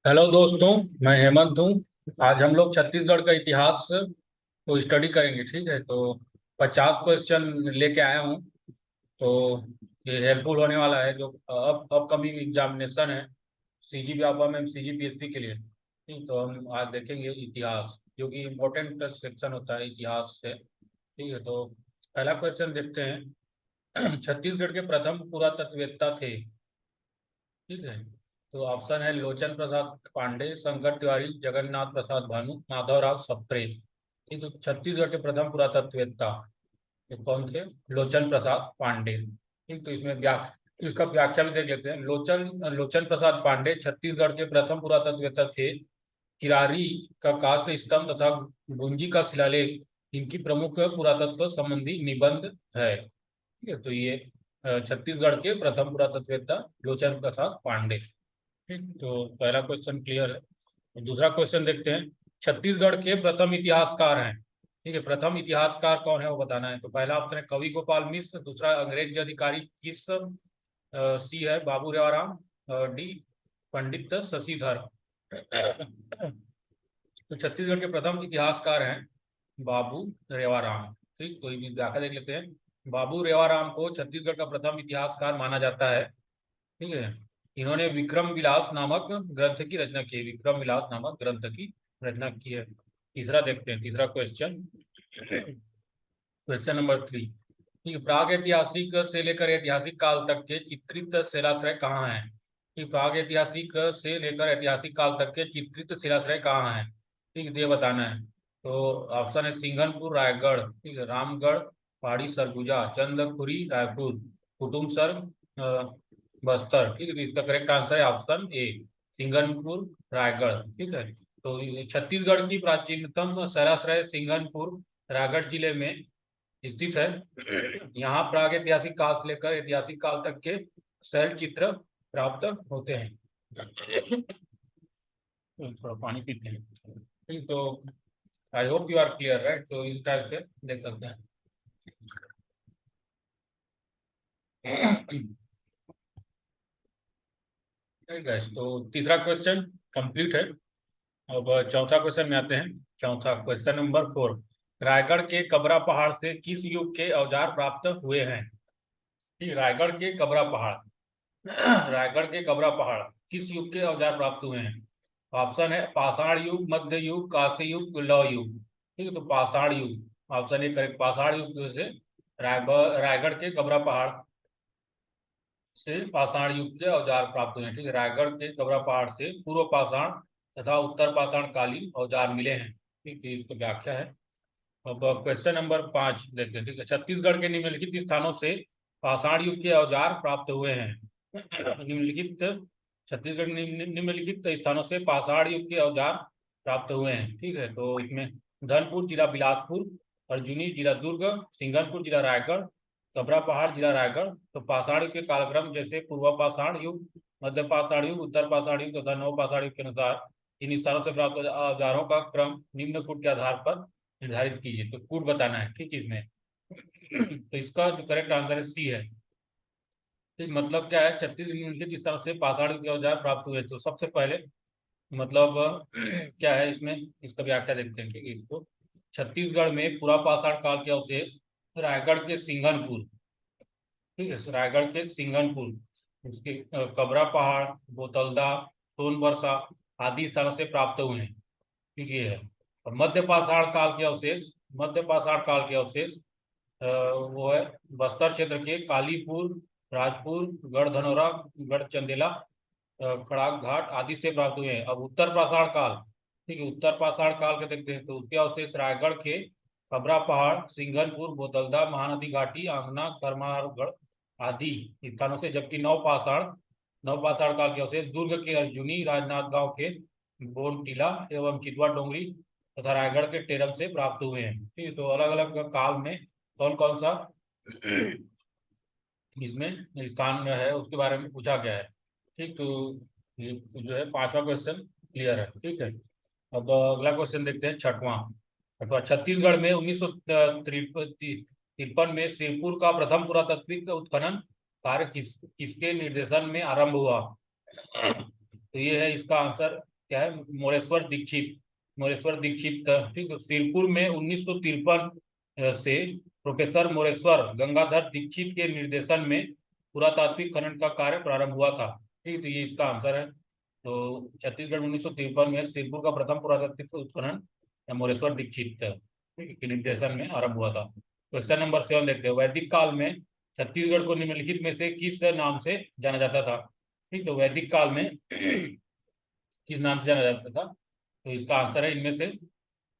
Hello दोस्तों। मैं हेमंत हूँ। आज हम लोग छत्तीसगढ़ का इतिहास को स्टडी करेंगे। ठीक है, तो 50 क्वेश्चन लेके आया हूँ। तो ये हेल्पफुल होने वाला है जो अपकमिंग एग्जामिनेशन है सीजी व्यापा में सीजीपीएससी के लिए। ठीक, तो हम आज देखेंगे इतिहास, जो कि इम्पोर्टेंट सेक्शन होता है इतिहास से। ठीक है, तो पहला क्वेश्चन देखते हैं। छत्तीसगढ़ के प्रथम पुरातत्ववेत्ता थे। ठीक है, तो ऑप्शन है लोचन प्रसाद पांडे, शंकर तिवारी, जगन्नाथ प्रसाद भानु, माधवराव सप्रे। ये तो छत्तीसगढ़ के प्रथम पुरातत्ववेत्ता ये कौन थे? लोचन प्रसाद पांडे। ठीक, तो इसमें इसका व्याख्या भी देख लेते हैं। लोचन लोचन प्रसाद पांडे छत्तीसगढ़ के प्रथम पुरातत्ववेत्ता थे। किरारी का काष्ठ स्तंभ तथा गुंजी का शिलालेख इनकी प्रमुख पुरातत्व संबंधी निबंध है। ठीक है, तो ये छत्तीसगढ़ के प्रथम पुरातत्ववेत्ता लोचन प्रसाद पांडे। ठीक, तो पहला क्वेश्चन क्लियर है। तो दूसरा क्वेश्चन देखते हैं। छत्तीसगढ़ के प्रथम इतिहासकार हैं। ठीक है, प्रथम इतिहासकार कौन है वो बताना है। तो पहला ऑप्शन है कवि गोपाल मिश्र, दूसरा अंग्रेज अधिकारी किस, सी है बाबू रेवाराम, डी पंडित शशिधर। तो छत्तीसगढ़ के प्रथम इतिहासकार हैं बाबू रेवाराम। ठीक, तो ये व्याख्या देख लेते हैं। बाबू रेवाराम को छत्तीसगढ़ का प्रथम इतिहासकार माना जाता है। ठीक है, इन्होंने विक्रम विलास नामक ग्रंथ की रचना की है। विक्रम विलास नामक ग्रंथ की रचना की है। तीसरा देखते हैं, तीसरा क्वेश्चन, क्वेश्चन नंबर 3। ठीक है, प्राग ऐतिहासिक से लेकर ऐतिहासिक काल तक के चित्रित शिलाश्रय कहाँ हैं? ठीक, प्राग ऐतिहासिक से लेकर ऐतिहासिक काल तक के चित्रित शिलाश्रय कहाँ हैं? ठीक है, तो ये बताना है। तो ऑप्शन है सिंघनपुर रायगढ़, ठीक है, रामगढ़, पहाड़ी सरगुजा, चंद्रपुरी रायपुर, कुटुमसर बस्तर। ठीक है, तो इसका करेक्ट आंसर है ऑप्शन ए, सिंघनपुर रायगढ़। ठीक है, तो ये छत्तीसगढ़ की प्राचीनतम शैलाश्रय सिंघनपुर रायगढ़ जिले में स्थित है। यहाँ प्राग ऐतिहासिक काल से लेकर ऐतिहासिक काल तक के शैल चित्र प्राप्त होते हैं। थोड़ा पानी पीते हैं। ठीक, तो I hope you are clear, right? तो इस टाइप से देख सकते हैं। गैस, तो तीसरा क्वेश्चन कंप्लीट है। अब चौथा क्वेश्चन में आते हैं। चौथा क्वेश्चन नंबर 4। रायगढ़ के कबरा पहाड़ से किस युग के औजार प्राप्त हुए हैं? ठीक, रायगढ़ के कबरा पहाड़ रायगढ़ के कबरा पहाड़ किस युग के औजार प्राप्त हुए हैं? ऑप्शन है पाषाण युग, मध्य युग, कांस्य युग, लौह युग। ठीक है, तो पाषाण युग ऑप्शन ए करेक्ट। पाषाण युग की वजह से रायगढ़ के कबरा पहाड़ से पाषाण युग के औजार प्राप्त हुए हैं। ठीक है, रायगढ़ के कबरा पहाड़ से पूर्व पाषाण तथा उत्तर पाषाण कालीन औजार मिले हैं। ठीक है, इसकी व्याख्या है। अब क्वेश्चन नंबर 5 देखते हैं। ठीक है, छत्तीसगढ़ के निम्नलिखित स्थानों से पाषाण युग के औजार प्राप्त हुए हैं। निम्नलिखित छत्तीसगढ़ निम्नलिखित स्थानों से पाषाण युग के औजार प्राप्त हुए हैं। ठीक है, तो इसमें धनपुर जिला बिलासपुर, अर्जुनी जिला दुर्ग, सिंघनपुर जिला रायगढ़, कबरा पहाड़ जिला रायगढ़। तो पाषाण युग के कालक्रम जैसे पूर्व पाषाण युग, मध्य पाषाण युग, उत्तर पाषाण युग तथा नव पाषाण युग के अनुसार इन स्थानों से प्राप्त औजारों का क्रम निम्न कूट के आधार पर निर्धारित कीजिए। तो कूट बताना है। ठीक है, इसमें तो इसका जो करेक्ट आंसर है सी है। तो मतलब क्या है, छत्तीसगढ़ के जिस तरह से पाषाण के औजार प्राप्त हुए, तो सबसे पहले मतलब क्या है इसमें, इसका व्याख्या देखते हैं। ठीक है, इसको छत्तीसगढ़ में पूरा पाषाण काल के अवशेष रायगढ़ के सिंघनपुर, ठीक है, रायगढ़ के सिंघनपुर, उसके कबरा पहाड़, बोतलदा, सोनबरसा आदि स्थानों से प्राप्त हुए हैं। ठीक है, और मध्य पाषाण काल के अवशेष, मध्य पाषाण काल के अवशेष वो है बस्तर क्षेत्र के कालीपुर, राजपुर, गढ़धनौरा, गढ़चंदेला, खड़ाक घाट आदि से प्राप्त हुए हैं। अब उत्तर पाषाण काल, ठीक है, उत्तर पाषाण काल के देखते हैं, तो उसके अवशेष रायगढ़ के खबरा पहाड़, सिंघनपुर, बोतलदा, महानदी घाटी, आंगना, करमारगढ़ आदि स्थानों से। जबकि नवपाषाण काल के अवशेष दुर्ग के अर्जुनी, राजनांदगांव के बोन टीला एवं चितवा डोंगरी तथा रायगढ़ के टेरम से प्राप्त हुए हैं। ठीक है, तो अलग अलग काल में कौन कौन सा इसमें स्थान है उसके बारे में पूछा गया है। ठीक, तो ये जो है पांचवा क्वेश्चन क्लियर है। ठीक है, अब अगला क्वेश्चन देखते हैं, छठवां। छठवां, छत्तीसगढ़ में 1953 में सिरपुर का प्रथम पुरातात्विक उत्खनन कार्य किसके निर्देशन में आरंभ हुआ? तो ये है इसका आंसर क्या है, मोरेश्वर दीक्षित। मोरेश्वर दीक्षित, ठीक है। सिरपुर में 1953 से प्रोफेसर मोरेश्वर गंगाधर दीक्षित के निर्देशन में पुरातात्विक खनन का कार्य प्रारंभ हुआ था। ठीक है, तो ये इसका आंसर है। तो छत्तीसगढ़ 1953 में सिरपुर का प्रथम पुरातात्विक उत्खनन मोरेश्वर दीक्षित, ठीक है, के निर्देशन में आरंभ हुआ था। क्वेश्चन नंबर 7 देखते हैं। वैदिक काल में छत्तीसगढ़ को निम्नलिखित में से किस नाम से जाना जाता था? ठीक, तो वैदिक काल में किस नाम से जाना जाता था? तो इसका आंसर है इनमें से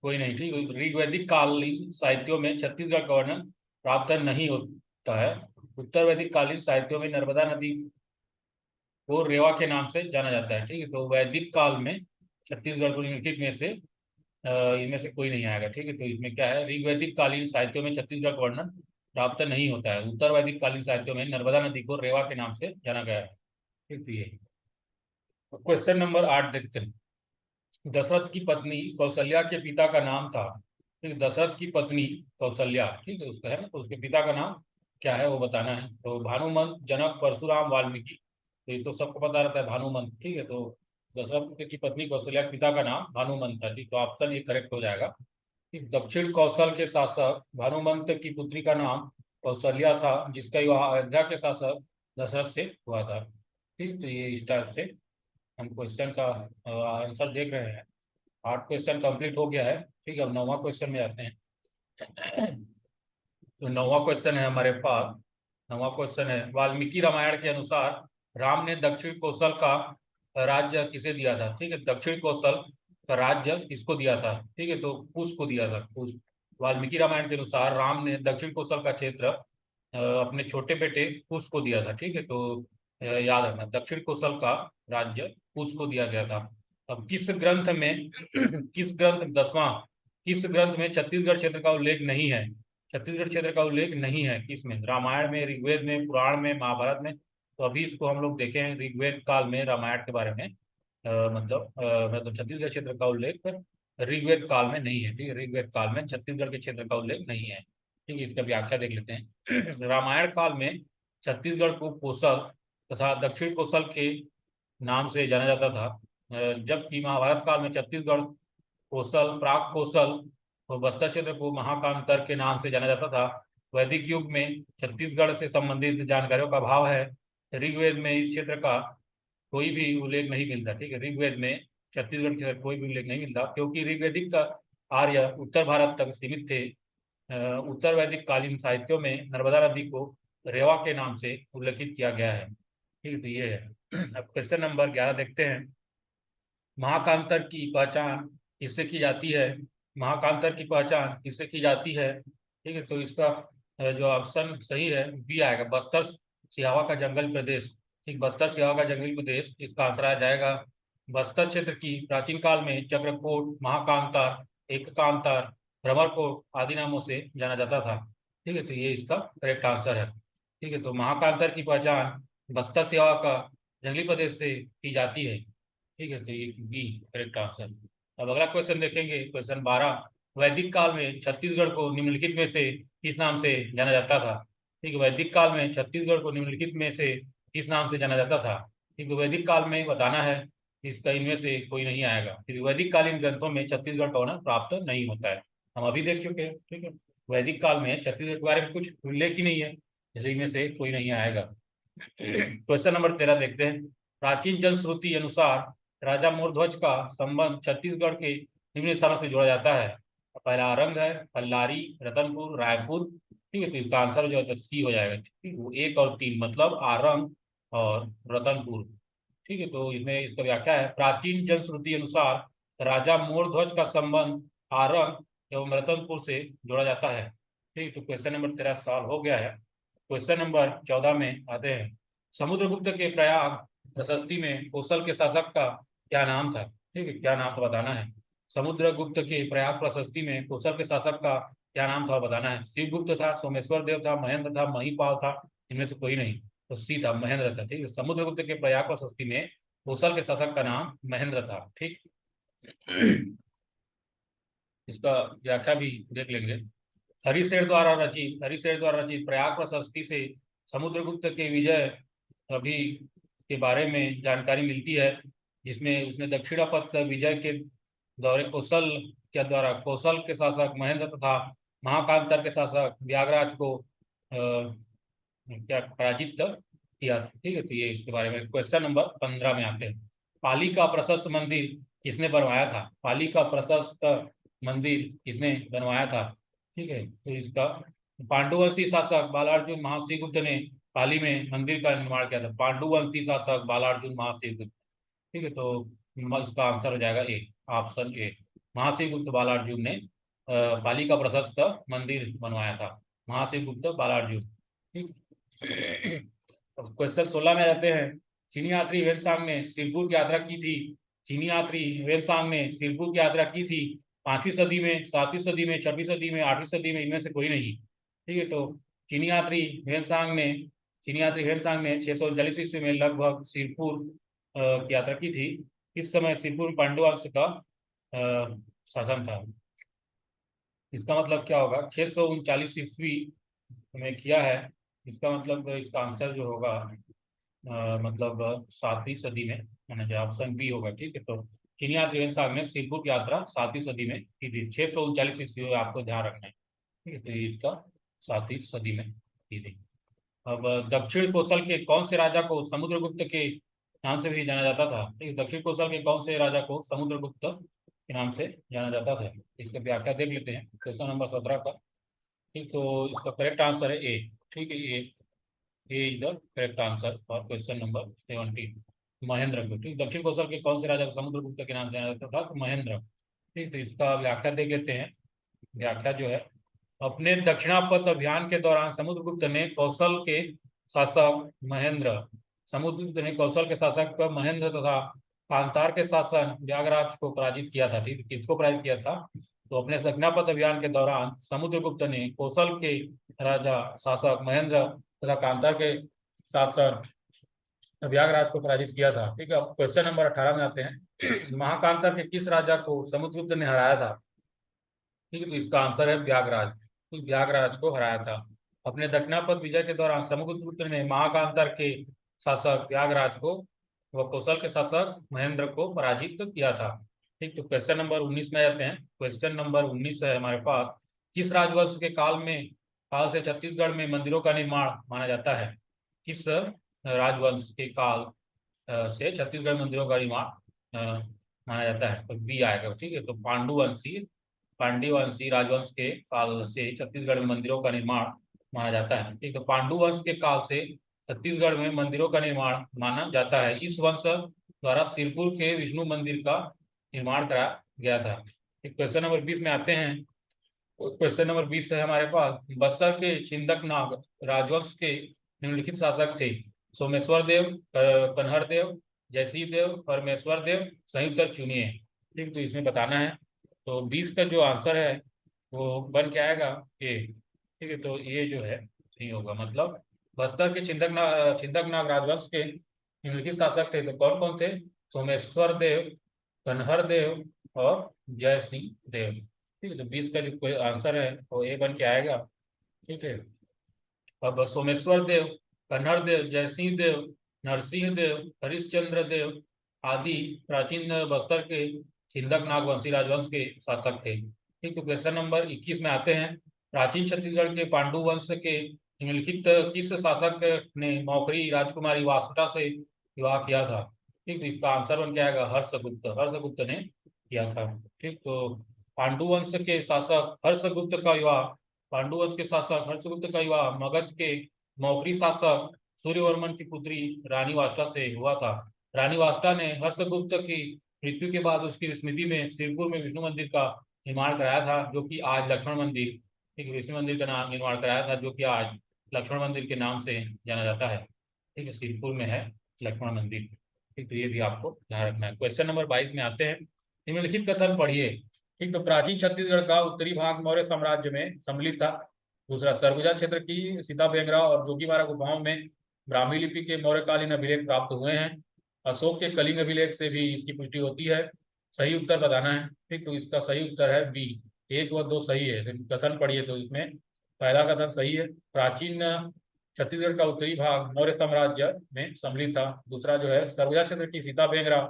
कोई नहीं। ठीक, ऋग्वैदिक कालीन साहित्यों में छत्तीसगढ़ का वर्णन प्राप्त नहीं होता है। उत्तर वैदिक कालीन साहित्यों में नर्मदा नदी को रेवा के नाम से जाना जाता है। ठीक है, तो वैदिक काल में छत्तीसगढ़ को निम्नलिखित में से इनमें से कोई नहीं आएगा। ठीक है, तो इसमें क्या है, ऋग्वैदिक कालीन साहित्यों में छत्तीसगढ़ का वर्णन प्राप्त नहीं होता है। उत्तर वैदिक कालीन साहित्यों में नर्मदा नदी को रेवा के नाम से जाना गया है। ठीक, तो ये क्वेश्चन नंबर 8 देखते हैं। दशरथ की पत्नी कौशल्या के पिता का नाम था। ठीक, दशरथ की पत्नी कौशल्या, ठीक है, उसका है ना, तो उसके पिता का नाम क्या है वो बताना है। तो भानुमंत, जनक, परशुराम, वाल्मीकि। तो ये तो सबको पता रहता है, भानुमंत। ठीक है, तो दशरथ की पत्नी कौशल्या के पिता का नाम भानुमंत था। ठीक, तो ऑप्शन ये करेक्ट हो जाएगा। ठीक, दक्षिण कौशल के शासक भानुमंत की पुत्री का नाम कौशल्या था, जिसका विवाह अयोध्या के शासक दशरथ से हुआ था। ठीक, तो ये इस टाइप से हम क्वेश्चन का आंसर देख रहे हैं। 8 क्वेश्चन कंप्लीट हो गया है। ठीक है, अब 9वां क्वेश्चन में आते हैं। तो 9वां क्वेश्चन है हमारे पास। 9वां क्वेश्चन है, वाल्मीकि रामायण के अनुसार राम ने दक्षिण कौशल का राज्य किसे दिया था? ठीक है, दक्षिण कौशल का राज्य किसको दिया था? ठीक है, तो कुश को दिया था, कुश। वाल्मीकि रामायण के अनुसार राम ने दक्षिण कौशल का क्षेत्र अपने छोटे बेटे कुश को दिया था। ठीक है, तो याद रखना, दक्षिण कौशल का राज्य कुश को दिया गया था। अब किस ग्रंथ में किस ग्रंथ 10वां किस ग्रंथ में छत्तीसगढ़ क्षेत्र का उल्लेख नहीं है? छत्तीसगढ़ क्षेत्र का उल्लेख नहीं है किसमें? रामायण में, ऋग्वेद में, पुराण में, महाभारत में। तो अभी इसको हम लोग देखें ऋग्वेद काल में रामायण के बारे में। मतलब छत्तीसगढ़ क्षेत्र का उल्लेख ऋग्वेद काल में नहीं है। ठीक है, ऋग्वेद काल में छत्तीसगढ़ के क्षेत्र का उल्लेख नहीं है। ठीक है, इसका व्याख्या देख लेते हैं। रामायण काल में छत्तीसगढ़ को कोसल तथा दक्षिण कोसल के नाम से जाना जाता था, जबकि महाभारत काल में छत्तीसगढ़ कोसल, प्राग कोसल और बस्तर क्षेत्र को महाकांतर के नाम से जाना जाता था। वैदिक युग में छत्तीसगढ़ से संबंधित जानकारियों का अभाव है। ऋग्वेद में इस क्षेत्र का कोई भी उल्लेख नहीं मिलता। ठीक है, ऋग्वेद में छत्तीसगढ़ के कोई भी उल्लेख नहीं मिलता, क्योंकि ऋग्वेदिक का आर्य उत्तर भारत तक सीमित थे। उत्तर वैदिक कालीन साहित्यों में नर्मदा नदी को रेवा के नाम से उल्लेखित किया गया है। ठीक है, तो ये है। अब क्वेश्चन नंबर 11 देखते हैं। महाकांतर की पहचान किससे की जाती है? महाकांतर की पहचान किससे की जाती है? ठीक है, तो इसका जो ऑप्शन सही है बी आएगा, बस्तर सिहावा का जंगल प्रदेश। ठीक, बस्तर सिहावा का जंगली प्रदेश इसका आंसर आ जाएगा। बस्तर क्षेत्र की प्राचीन काल में चक्रकोट, महाकांतार, एककांतार, भ्रमरकोट आदि नामों से जाना जाता था। ठीक है, तो ये इसका करेक्ट आंसर है। ठीक है, तो महाकांतर की पहचान बस्तर सिहावा का जंगली प्रदेश से की जाती है। ठीक है, तो ये बी करेक्ट आंसर। अब अगला क्वेश्चन देखेंगे, क्वेश्चन 12। वैदिक काल में छत्तीसगढ़ को निम्नलिखित में से किस नाम से जाना जाता था? ठीक है, वैदिक काल में छत्तीसगढ़ को निम्नलिखित में से किस नाम से जाना जाता था? ठीक है, वैदिक काल में बताना है, इसका इनमें से कोई नहीं आएगा। क्योंकि वैदिक कालीन ग्रंथों में छत्तीसगढ़ का वर्णन प्राप्त नहीं होता है, हम अभी देख चुके हैं। ठीक है, वैदिक काल में छत्तीसगढ़ के बारे में कुछ उल्लेख ही नहीं है, इसलिए इनमें से कोई नहीं आएगा। क्वेश्चन नंबर 13 देखते हैं। प्राचीन जनश्रुति अनुसार राजा मोरध्वज का संबंध छत्तीसगढ़ के निम्न स्थानों से जोड़ा जाता है। पहला आरंग है, पल्लारी, रतनपुर, रायपुर। ठीक है, तो इसका आंसर जो है सी हो जाएगा। ठीक, वो 1 और 3 मतलब आरंग और रतनपुर। ठीक है, तो इसमें इसका व्याख्या है, प्राचीन जनश्रुति अनुसार राजा मोरध्वज का संबंध आरंग एवं रतनपुर से जोड़ा जाता है। ठीक, तो क्वेश्चन नंबर 13 सॉल्व हो गया है। क्वेश्चन नंबर 14 में आते हैं। समुद्रगुप्त के प्रयाग प्रशस्ति में कौशल के शासक का क्या नाम था? ठीक है, क्या नाम था बताना है। समुद्रगुप्त के प्रयाग प्रशस्ति में कौशल के शासक का क्या नाम था बताना है। शिवगुप्त था, सोमेश्वर देव था, महेंद्र था, महिपाल था, इनमें से कोई नहीं। तो सी था, महेंद्र था। ठीक है, समुद्रगुप्त के प्रयाग प्रशस्ति में कौशल के शासक का नाम महेंद्र था। ठीक, इसका व्याख्या भी देख लेंगे। हरिशेर द्वारा रचित प्रयाग प्रशस्ति से समुद्रगुप्त के विजय अभी के बारे में जानकारी मिलती है। जिसमें उसने दक्षिणापथ विजय के दौरे कौशल के द्वारा कौशल के शासक महेंद्र तथा महाकांतर के शासक व्यागराज को क्या पराजित किया था। ठीक है, तो ये इसके बारे में क्वेश्चन नंबर 15 में आते हैं। पाली का प्रशस्त मंदिर किसने बनवाया था? पाली का प्रशस्त मंदिर किसने बनवाया था? ठीक है, तो इसका पांडुवंशी शासक बालार्जुन महाश्रीगुप्त ने पाली में मंदिर का निर्माण किया था। पांडुवंशी शासक बालार्जुन महाश्रीगुप्त। ठीक है, तो इसका आंसर हो जाएगा ए, ऑप्शन ए। महाश्रीगुप्त बालार्जुन ने पाली का प्रशस्त मंदिर बनवाया था। महाश्रीगुप्त बालार्जुन। ठीक। क्वेश्चन 16 में जाते हैं। चीनी यात्री वेनसांग ने सिरपुर की यात्रा की थी। चीनी यात्री वेनसांग ने सिरपुर की यात्रा की थी 5वीं सदी में, 7वीं सदी में, 6वीं सदी में, 8वीं सदी में, इनमें से कोई नहीं। ठीक है, तो चीनी यात्री वेनसांग ने 639 ईस्वी में लगभग सिरपुर की यात्रा की थी। इस समय सिरपुर में पांडु वंश का शासन था। इसका मतलब क्या होगा? 639 ईस्वी में किया है, इसका मतलब इसका आंसर जो होगा मतलब 7वीं सदी में, यानी जो ऑप्शन बी होगा। ठीक है, तो चीनिया त्रिवेंद्र साहब ने सिरपुर की यात्रा 7वीं सदी में की थी। 639 ईस्वी में, आपको ध्यान रखना है। ठीक है, तो ये इसका 7वीं सदी में की थी। अब दक्षिण कौशल के कौन से राजा को समुद्रगुप्त के नाम से भी जाना जाता था? ठीक है, दक्षिण कौशल के कौन से राजा को समुद्रगुप्त के नाम से जाना जाता था? इसका व्याख्या देख लेते हैं क्वेश्चन नंबर 17 का। ठीक, तो इसका करेक्ट आंसर है ए। ठीक है, A is the correct answer for question number 17। Mahendra Gupt. ठीक, दक्षिण कौशल के कौन से राजा को समुद्रगुप्त के नाम से जाना जाता था? तो महेंद्र। ठीक, तो इसका व्याख्या देख लेते हैं। व्याख्या जो है, अपने दक्षिणापथ अभियान के दौरान समुद्रगुप्त ने कौशल के शासक महेंद्र समुद्रगुप्त ने कौशल के शासक महेंद्र तथा कांतार के शासन व्यागराज को पराजित किया था। ठीक, किसको पराजित किया था? तो अपने दक्षिणापथ अभियान के दौरान समुद्रगुप्त ने कौशल के राजा शासक महेंद्र तथा कांतार के शासक व्यागराज को पराजित किया था। ठीक है, अब क्वेश्चन नंबर 18 में आते हैं। महाकांतर के किस राजा को समुद्रगुप्त ने हराया था? ठीक है, तो इसका आंसर है व्यागराज। तो व्यागराज को हराया था। अपने दक्षिणापथ विजय के दौरान समुद्रगुप्त ने महाकांतर के शासक व्यागराज को व कौशल के शासक महेंद्र को पराजित किया था। ठीक, तो क्वेश्चन नंबर 19 में आते हैं। क्वेश्चन नंबर 19 है हमारे पास। किस राजवंश के काल से छत्तीसगढ़ में मंदिरों का निर्माण माना जाता है? किस राजवंश के काल से छत्तीसगढ़ मंदिरों का निर्माण माना जाता है? तो बी आएगा। ठीक है, तो पांड्यवंशी राजवंश के काल से छत्तीसगढ़ में मंदिरों का निर्माण माना जाता है। ठीक, तो पांडु वंश के काल से छत्तीसगढ़ में मंदिरों का निर्माण माना जाता है। इस वंश द्वारा सिरपुर के विष्णु मंदिर का निर्माण कराया गया था। क्वेश्चन नंबर 20 में आते हैं। क्वेश्चन नंबर 20 है हमारे पास। बस्तर के छिंदकनाग राजवंश के निम्नलिखित शासक थे? सोमेश्वर देव, कन्हर देव, जयसिंह देव, परमेश्वर देव। सही उत्तर चुनिए। ठीक, तो इसमें बताना है। तो 20 का जो आंसर है वो बन के आएगा ए। ठीक है, तो ये जो है सही होगा। मतलब बस्तर के छिंदकनाग राजवंश के निम्नलिखित शासक थे, तो कौन कौन थे? सोमेश्वर देव, कन्हर देव और जय सिंह देव। ठीक है, तो 20 का जो कोई आंसर है वो ए बन के आएगा। ठीक है, अब सोमेश्वर देव, कन्हर देव, जयसिंह देव, नरसिंह देव, हरिश्चंद्र देव आदि प्राचीन बस्तर के छिंदक नाग वंशी राजवंश के शासक थे। ठीक, तो क्वेश्चन नंबर 21 में आते हैं। प्राचीन छत्तीसगढ़ के पांडु वंश के निम्नलिखित किस शासक ने मौखरी राजकुमारी वासुटा से विवाह किया था? ठीक, तो इसका आंसर बन के आएगा हर्षगुप्त। हर्षगुप्त ने किया था। ठीक, तो पांडुवंश के शासक हर्षगुप्त का विवाह पांडुवंश के शासक हर्षगुप्त का विवाह मगध के मौखरी शासक सूर्यवर्मन की पुत्री रानी वाष्टा से हुआ था। रानी वाष्टा ने हर्षगुप्त की मृत्यु के बाद उसकी स्मृति में सिरपुर में विष्णु मंदिर का निर्माण कराया था, जो कि आज लक्ष्मण मंदिर, ठीक है, विष्णु मंदिर का नाम निर्माण कराया था, जो कि आज लक्ष्मण मंदिर के नाम से जाना जाता है। ठीक है, सिरपुर में है लक्ष्मण मंदिर। ठीक, तो ये भी आपको ध्यान रखना है। क्वेश्चन नंबर 22 में आते हैं। निम्नलिखित कथन पढ़िए। ठीक, तो प्राचीन छत्तीसगढ़ का उत्तरी भाग मौर्य साम्राज्य में सम्मिलित था। दूसरा, सरगुजा क्षेत्र की सीता बेंगरा और जोगीमारा गुफाओं में ब्राह्मी लिपि के मौर्यकालीन अभिलेख प्राप्त हुए हैं। अशोक के कलिंग अभिलेख से भी इसकी पुष्टि होती है। सही उत्तर बताना है। ठीक, तो इसका सही उत्तर है बी। 1 व 2 सही है। कथन पढ़िए, तो इसमें पहला कथन सही है, प्राचीन छत्तीसगढ़ का उत्तरी भाग मौर्य साम्राज्य में सम्मिलित था। दूसरा जो है, सरगुजा क्षेत्र की सीता बेंगरा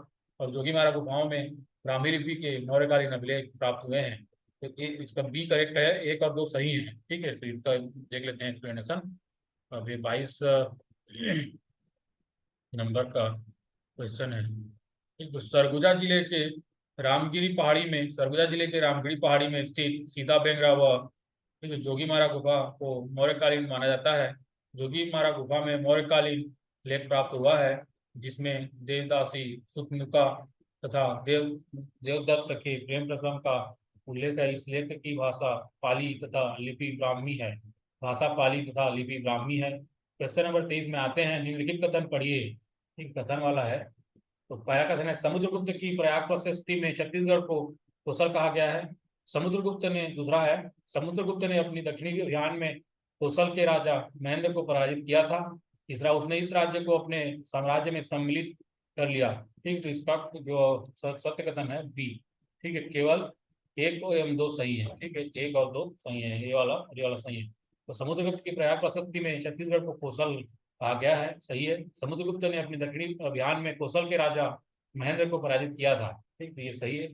और जोगीमारा गुफाओं में ब्राह्मी लिपि के मौर्यकालीन अभिलेख प्राप्त हुए हैं। तो ये इसका बी करेक्ट है, 1 और 2 सही है। ठीक है, तो इसका देख लेते हैं एक्सप्लेनेशन। अभी 22 नंबर का क्वेश्चन है। ठीक, तो सरगुजा जिले के रामगिरी पहाड़ी में स्थित सीता बेंगरा व ठीक है जोगीमारा गुफा को मौर्यकालीन माना जाता है। जोगीमारा गुफा में मौर्यकालीन लेख प्राप्त हुआ है, जिसमें देवदासी सुखमुखा तथा देवदत्त के प्रेम प्रसंग का उल्लेख है। इस लेख की भाषा पाली तथा लिपि ब्राह्मी है। भाषा पाली तथा लिपि ब्राह्मी है। क्वेश्चन नंबर 23 में आते हैं। निम्नलिखित कथन पढ़िए। ठीक, कथन वाला है। तो पहला कथन है, समुद्रगुप्त की प्रयाग प्रशस्ति में छत्तीसगढ़ को कोसल कहा गया है। समुद्रगुप्त ने दूसरा है, समुद्रगुप्त ने अपनी दक्षिणी अभियान में कोसल के राजा महेंद्र को पराजित किया था। तीसरा, उसने इस राज्य को अपने साम्राज्य में सम्मिलित कर लिया। ठीक, तो इसका जो सत्य कथन है बी। ठीक है, केवल 1 एवं 2 सही है। ठीक है, 1 और 2 सही है, ये वाला सही है। तो समुद्रगुप्त की प्रयाग प्रशस्ति में छत्तीसगढ़ को कोसल कहा गया है, सही है। समुद्रगुप्त ने अपनी दक्षिणी अभियान में कोसल के राजा महेंद्र को पराजित किया था। ठीक, तो ये सही है।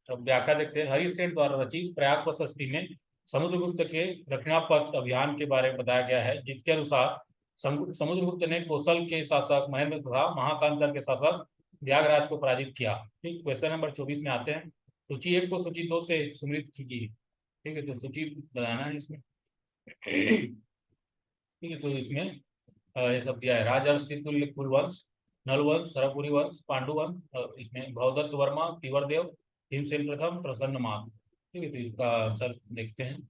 अब व्याख्या देखते हैं। हरिसेन द्वारा रचित प्रयाग प्रशस्ति में समुद्रगुप्त के दक्षिणापथ अभियान के बारे में बताया गया है, जिसके अनुसार समुद्रगुप्त ने कौशल के शासक महेंद्र तथा महाकांतर के शासक त्यागराज को पराजित किया। ठीक, क्वेश्चन नंबर 24 में आते हैं। सूची 1 को सूची 2 से सुमृत कीजिए। ठीक है, तो सूची बनाना है इसमें। ठीक है, तो इसमें ये सब दिया है। राजर्षि तुल्य कुलवंश, नलवंश, सरपुरी वंश, पांडुवंश, इसमें भवदत्त वर्मा, तिवरदेव, भीमसेन प्रथम, प्रसन्न मात। ठीक है, तो इसका आंसर देखते हैं।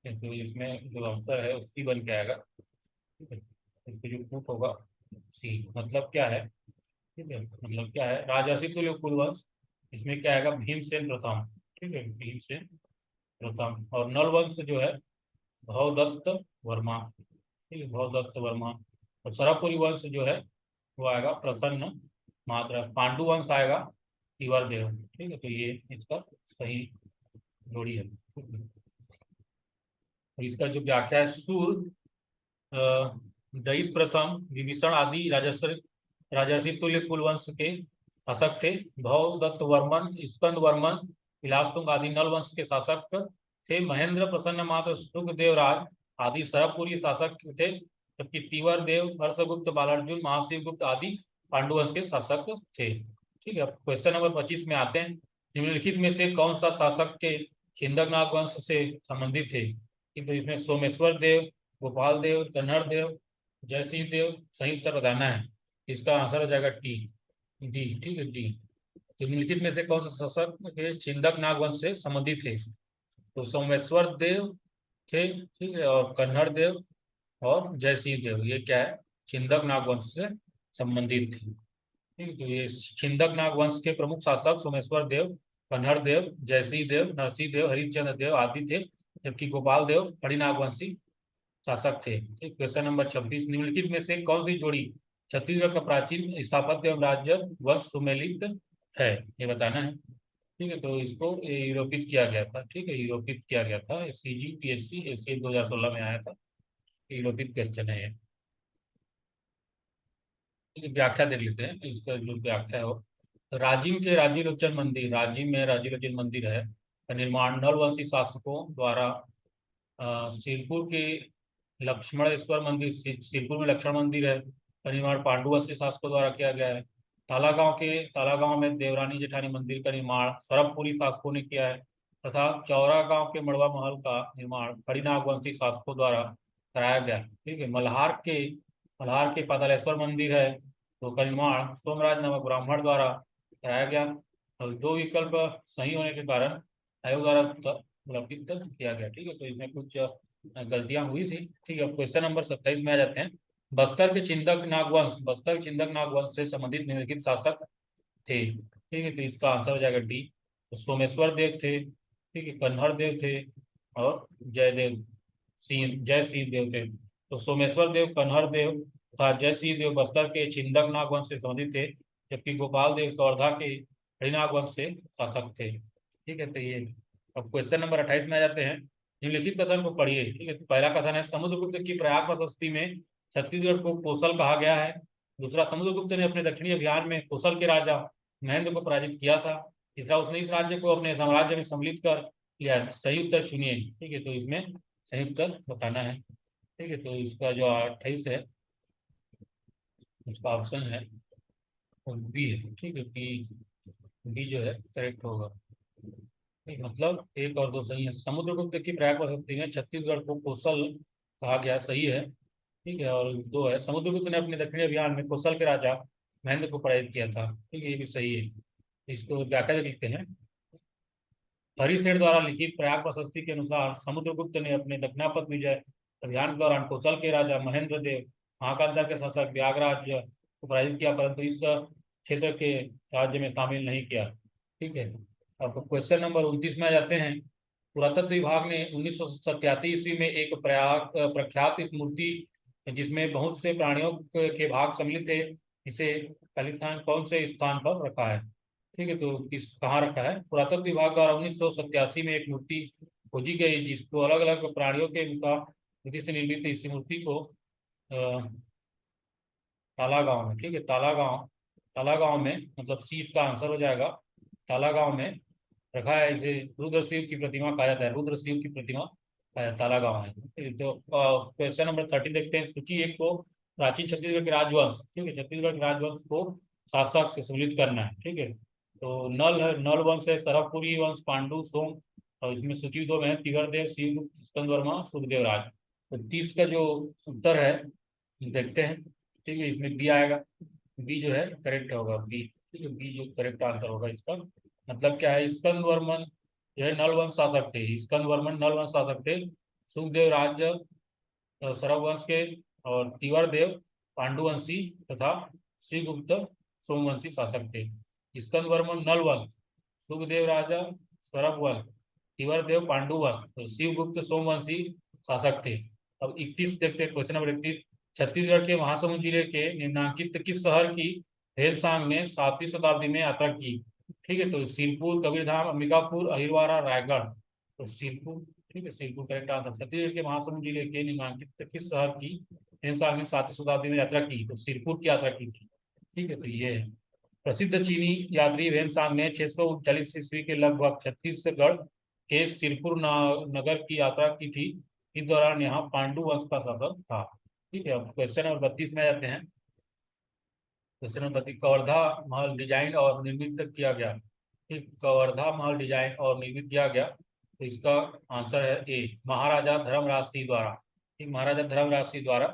तो इसमें जो आंसर है उसकी बन के आएगा। ठीक है, इसकी जो प्रूफ होगा सी। मतलब क्या है? ठीक है, मतलब क्या है? राजर्षि तुल्य कुलवंश, इसमें क्या आएगा? भीमसेन प्रथम। ठीक है, भीमसेन प्रथम। और नलवंश जो है भवदत्त वर्मा। ठीक है, भवदत्त वर्मा। और सरपुरी वंश जो है वो आएगा प्रसन्न मात्रा। पांडु वंश आएगा तिवरदेव। ठीक है, तो ये इसका सही जोड़ी है। और इसका जो व्याख्या है, सूर दैत प्रथम विभीषण आदि राजर्षि तुल्य कुलवंश के शासक थे। भवदत्त वर्मन, स्कंद वर्मन, विलासतुंग आदि नल वंश के शासक थे। महेंद्र, प्रसन्न मात्र, सुखदेवराज आदि सरपुरी शासक थे। जबकि तीवर देव, हर्षगुप्त, बालार्जुन, महाशिवगुप्त आदि पांडुवंश के शासक थे। ठीक है, क्वेश्चन नंबर 25 में आते हैं। निम्नलिखित में से कौन सा शासक के छिंदकनाग वंश से संबंधित थे? तो इसमें सोमेश्वर देव, गोपाल देव, कन्हड़ देव, जयसिंह देव। सही उत्तर बताना है। इसका आंसर हो जाएगा टी, डी। ठीक है, डी। तो निम्नलिखित में से कौन सा शासक के छिंदकनाग वंश से संबंधित थे? तो सोमेश्वर देव थे, ठीक है, और कन्हड़ देव और जयसिंह देव, ये क्या है? छिंदकनाग वंश से संबंधित थे। ठीक है, तो ये छिंदकनाग वंश के प्रमुख शासक सोमेश्वर देव, कन्हड़ देव, जयसिंह देव, नरसिंह देव, हरिश्चंद्र देव आदि थे। जबकि गोपाल देव हरिनाग वंशी शासक थे। ठीक, क्वेश्चन नंबर 26। निम्नलिखित में से कौन सी जोड़ी छत्तीसगढ़ का प्राचीन स्थापत्य एवं राज्य वंश सुमेलित है? ये बताना है। ठीक है, तो इसको यूरोपित किया गया था। ठीक है, यूरोपित किया गया था। CGPSC एसीए 2016 में आया था। यूरोपित क्वेश्चन है ये। ठीक है, व्याख्या देख लेते हैं। तो इसका जो व्याख्या है वो, राजिम के राजीलोचन मंदिर, राजिम में राजीलोचन मंदिर है का निर्माण नलवंशी शासकों द्वारा सिरपुर के लक्ष्मणेश्वर मंदिर, सिरपुर में लक्ष्मण मंदिर है का निर्माण पांडुवंशी शासकों द्वारा किया गया है। तालागांव में देवरानी जेठानी मंदिर का निर्माण सरबपुरी शासकों ने किया है। तथा चौरा गांव के मड़वा महल का निर्माण हरिनाग वंशी शासकों द्वारा कराया गया। ठीक है, मल्हार के पातालेश्वर मंदिर है तो का निर्माण सोमराज नामक ब्राह्मण द्वारा कराया गया। और 2 विकल्प सही होने के कारण आयोग द्वारा लंबित किया गया। ठीक है, तो इसमें कुछ गलतियां हुई थी। ठीक है, क्वेश्चन नंबर 27 में आ जाते हैं। बस्तर चिंतक नागवंश से संबंधित निम्नलिखित शासक थे। ठीक है, तो इसका आंसर हो जाएगा डी। तो सोमेश्वर देव थे, ठीक है, कन्हड़ देव थे और जय सिंह देव थे। तो सोमेश्वर देव, कन्हड़ देव तथा जय सिंह देव बस्तर के छिंदक नाग वंश से संबंधित थे। जबकि गोपाल देव कवर्धा के हरिनाग वंश से शासक थे। ठीक है, तो ये। अब क्वेश्चन नंबर 28 में आ जाते हैं। निम्नलिखित कथन को पढ़िए। ठीक है, तो पहला कथन है, समुद्रगुप्त की प्रयाग प्रशस्ति में छत्तीसगढ़ को कोसल कहा गया है। दूसरा, समुद्रगुप्त ने अपने दक्षिणी अभियान में कौशल के राजा महेंद्र को पराजित किया था। तीसरा, उसने इस राज्य को अपने साम्राज्य में सम्मिलित कर लिया। सही उत्तर चुनिए। ठीक है, तो इसमें सही उत्तर बताना है। ठीक है, तो इसका जो 28 है, इसका ऑप्शन है बी है। ठीक है, बी, बी जो है करेक्ट होगा। ठीक, मतलब एक और दो सही है। समुद्रगुप्त की प्रयाग बसंती में छत्तीसगढ़ को कौशल कहा गया, सही है। ठीक है, और दो है, समुद्रगुप्त ने अपने दक्षिणी अभियान में कौशल के राजा महेंद्र को पराजित किया था। ठीक है, ये भी सही है। इसको व्याख्या लिखते हैं। हरिसेठ द्वारा लिखित प्रयाग प्रशस्ति के अनुसार समुद्रगुप्त ने अपने दक्षिणापथ विजय अभियान के दौरान कौशल के राजा महेंद्र देव, महाकांता के शासक व्यागराज को पराजित किया, परंतु इस क्षेत्र के राज्य में शामिल नहीं किया। ठीक है, अब क्वेश्चन नंबर 29 में आ जाते हैं। पुरातत्व विभाग ने 1987 ईस्वी में एक प्रख्यात स्मृति जिसमें बहुत से प्राणियों के भाग सम्मिलित थे, इसे खालिस्तान कौन से स्थान पर रखा है? ठीक है, तो किस कहाँ रखा है? पुरातत्व विभाग द्वारा 1987 में एक मूर्ति खोजी गई जिसको अलग अलग प्राणियों के मुखा विधि से निर्मित इस मूर्ति को ताला गांव में, ठीक है, ताला गांव में, मतलब सी इसका आंसर हो जाएगा। ताला गांव में रखा है। इसे रुद्र शिव की प्रतिमा कहा जाता है। रुद्र शिव की प्रतिमा ताला गांव है। तो क्वेश्चन नंबर 30 देखते हैं। सूची एक को प्राचीन छत्तीसगढ़ के राजवंश, ठीक है, छत्तीसगढ़ के राजवंश को शासक से सम्मिलित करना है। ठीक है, तो नल है, नल वंश है, सरभपुरी वंश, पांडु, सोम, और इसमें सूची दो में है तिगरदेव, शिवगुप्त, स्कंदवर्मा, सुखदेवराज। तो 30 का जो उत्तर है देखते हैं। ठीक है, इसमें बी आएगा। बी जो है करेक्ट होगा, बी। ठीक है, बी जो करेक्ट आंसर होगा इसका। मतलब क्या है, स्कंद वर्मन जो है नल वंश शासक थे। स्कंद वर्मन नल वंश शासक थे। सुखदेव राज्य सरव वंश के, और तिवर देव पांडुवंशी तथा श्रीगुप्त सोमवंशी शासक थे। स्कंद वर्मन नल वंश, सुखदेव राजा सरव वंश, तिवर देव पांडुवंश, तो शिवगुप्त सोमवंशी शासक थे। अब 31 देखते हैं, क्वेश्चन नंबर 31। छत्तीसगढ़ के महासमुंद जिले के निम्नांकित किस शहर की हेलसांग ने 7वीं शताब्दी में यात्रा की? ठीक है, तो सिरपुर, कबीरधाम, अंबिकापुर, अहिरवारा, रायगढ़। तो सिरपुर। ठीक है, सिरपुर करेक्ट आंसर। छत्तीसगढ़ के महासमुंद जिले के निम्नांकित किस शहर की हेलसांग ने 7वीं शताब्दी में यात्रा की? तो सिरपुर की यात्रा की थी। ठीक है, तो ये है। प्रसिद्ध चीनी यात्री वेनसांग ने 639 ईस्वी के लगभग छत्तीसगढ़ के सिरपुर नगर की यात्रा की थी। इस दौरान यहाँ पांडु वंश का शासन था। ठीक है, अब क्वेश्चन नंबर 32 में आते हैं। क्वेश्चन नंबर 32, कवर्धा महल डिजाइन और निर्मित किया गया। ठीक, कवर्धा महल डिजाइन और निर्मित किया गया, तो इसका आंसर है ए, महाराजा धर्मराज सिंह द्वारा। ठीक, महाराजा धर्मराज सिंह द्वारा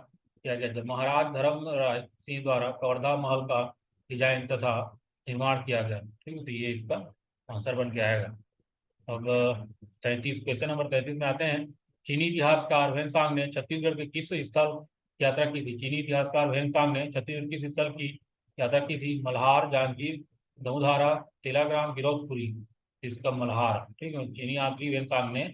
किया गया। जब महाराज धर्मराज सिंह द्वारा कवर्धा महल का डिजाइन तथा निर्माण किया गया। ठीक है, तो ये इसका आंसर बन के आएगा। अब 33, क्वेश्चन नंबर 33 में आते हैं। चीनी इतिहासकार वेनसांग ने छत्तीसगढ़ के किस स्थल की यात्रा की थी? चीनी इतिहासकार वेनसांग ने छत्तीसगढ़ किस स्थल की यात्रा की थी? मल्हार, जांजगीर, दमोधारा, तेलाग्राम, गिरौदपुरी। इसका मल्हार। ठीक है, चीनी यात्री वेनसांग ने